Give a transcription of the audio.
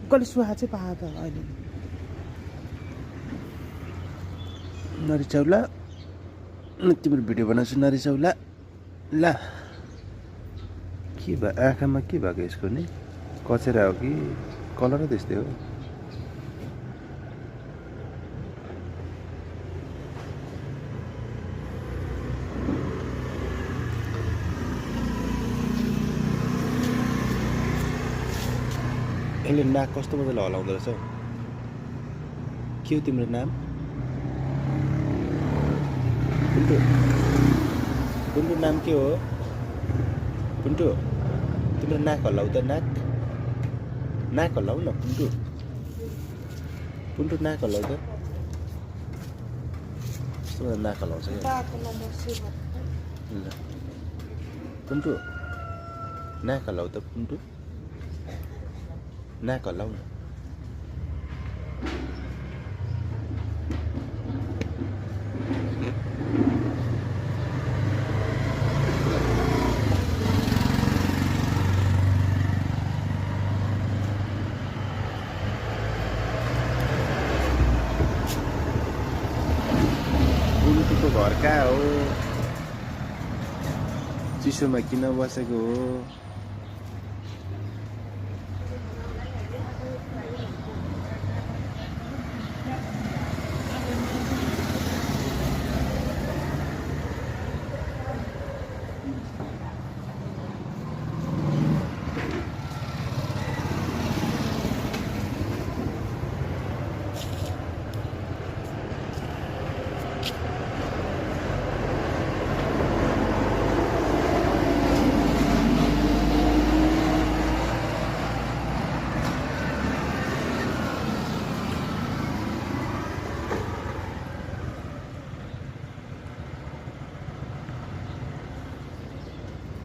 टक्कले सुहा चाहिँ पायो त अहिले नरिसाउला तिम्रो भिडियो बनाउँछु नरिसाउला ल के भयो आँखामा के भएको यसको नि कचेरा हो कि कलरै त्यस्तै हो यसले नाक कस्तो मजाले हलाउँदो रहेछ के हो तिम्रो नाम पुन्टु पुन्टु नाम के हो पुन्टु तिम्रो नाक हल्लाउ त नाक हल्लाउ न पुन्टु पुन्टु नाक हल्लाउ त कस्तो नाक हल्लाउँछ क्या ल पुन्टु नाक हल्लाउ त पुन्टु नाक हल्लाउ न पुन्टुको घर कहाँ हो चिसोमा किन बसेको हो